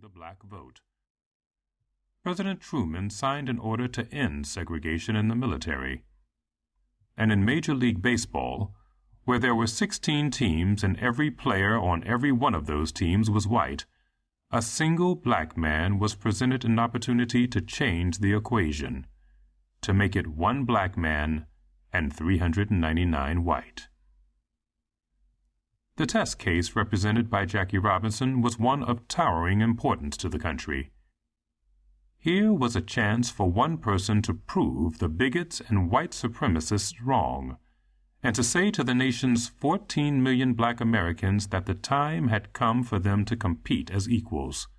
the black vote. President Truman signed an order to end segregation in the military. And in Major League Baseball, where there were 16 teams and every player on every one of those teams was white, a single black man was presented an opportunity to change the equation, to make it one black man and 399 white. The test case represented by Jackie Robinson was one of towering importance to the country. Here was a chance for one person to prove the bigots and white supremacists wrong, and to say to the nation's 14 million black Americans that the time had come for them to compete as equals.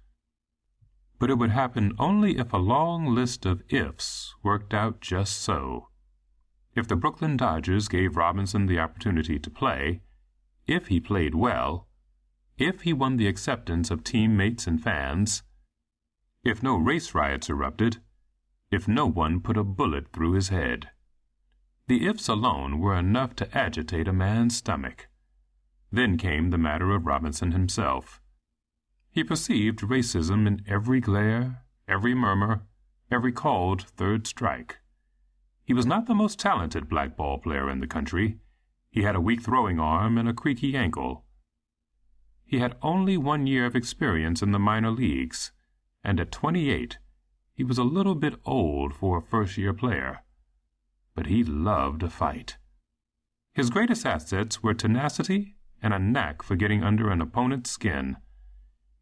But it would happen only if a long list of ifs worked out just so. If the Brooklyn Dodgers gave Robinson the opportunity to play, if he played well, if he won the acceptance of teammates and fans, if no race riots erupted, if no one put a bullet through his head. The ifs alone were enough to agitate a man's stomach. Then came the matter of Robinson himself. He perceived racism in every glare, every murmur, every called third strike. He was not the most talented black ball player in the country. He had a weak throwing arm and a creaky ankle. He had only 1 year of experience in the minor leagues, and at 28, he was a little bit old for a first-year player. But he loved a fight. His greatest assets were tenacity and a knack for getting under an opponent's skin.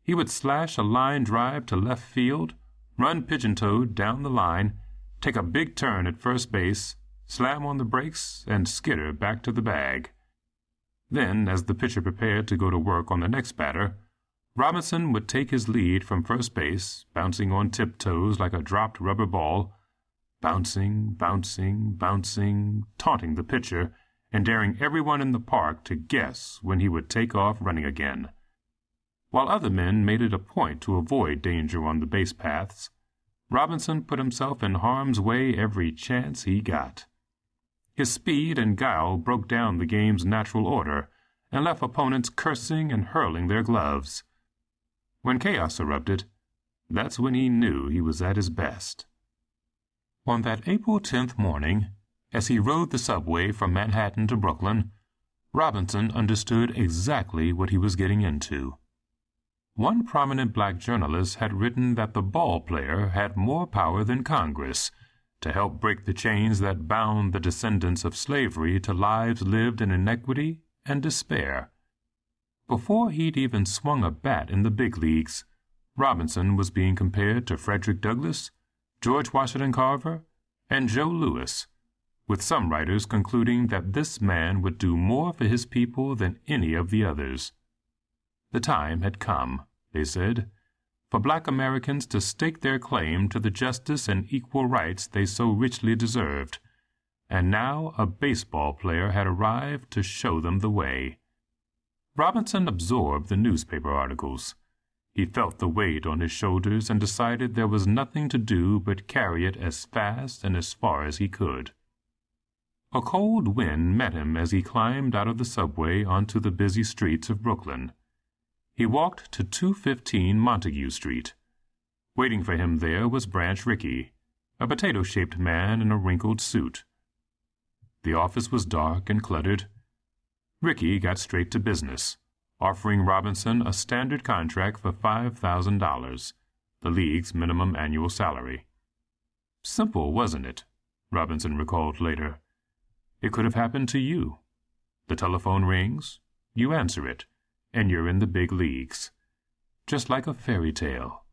He would slash a line drive to left field, run pigeon-toed down the line, take a big turn at first base, slam on the brakes, and skitter back to the bag. Then, as the pitcher prepared to go to work on the next batter, Robinson would take his lead from first base, bouncing on tiptoes like a dropped rubber ball, bouncing, taunting the pitcher, and daring everyone in the park to guess when he would take off running again. While other men made it a point to avoid danger on the base paths, Robinson put himself in harm's way every chance he got. His speed and guile broke down the game's natural order and left opponents cursing and hurling their gloves. When chaos erupted, that's when he knew he was at his best. On that April 10th morning, as he rode the subway from Manhattan to Brooklyn, Robinson understood exactly what he was getting into. One prominent black journalist had written that the ball player had more power than Congress to help break the chains that bound the descendants of slavery to lives lived in inequity and despair. Before he'd even swung a bat in the big leagues, Robinson was being compared to Frederick Douglass, George Washington Carver, and Joe Louis, with some writers concluding that this man would do more for his people than any of the others. The time had come, they said, for black Americans to stake their claim to the justice and equal rights they so richly deserved, and now a baseball player had arrived to show them the way. Robinson absorbed the newspaper articles. He felt the weight on his shoulders and decided there was nothing to do but carry it as fast and as far as he could. A cold wind met him as he climbed out of the subway onto the busy streets of Brooklyn. He walked to 215 Montague Street. Waiting for him there was Branch Rickey, a potato-shaped man in a wrinkled suit. The office was dark and cluttered. Rickey got straight to business, offering Robinson a standard contract for $5,000, the league's minimum annual salary. Simple, wasn't it? Robinson recalled later. It could have happened to you. The telephone rings, you answer it, and you're in the big leagues. Just like a fairy tale.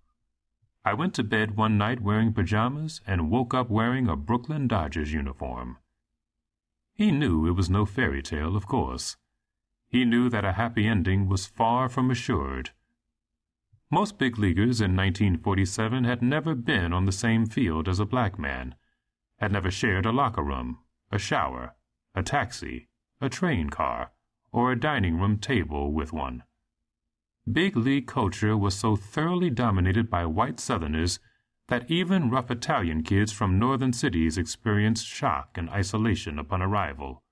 I went to bed one night wearing pajamas and woke up wearing a Brooklyn Dodgers uniform. He knew it was no fairy tale, of course. He knew that a happy ending was far from assured. Most big leaguers in 1947 had never been on the same field as a black man, had never shared a locker room, a shower, a taxi, a train car, or a dining room table with one. Big league culture was so thoroughly dominated by white Southerners that even rough Italian kids from northern cities experienced shock and isolation upon arrival.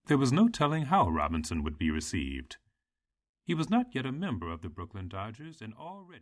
There was no telling how Robinson would be received. He was not yet a member of the Brooklyn Dodgers and already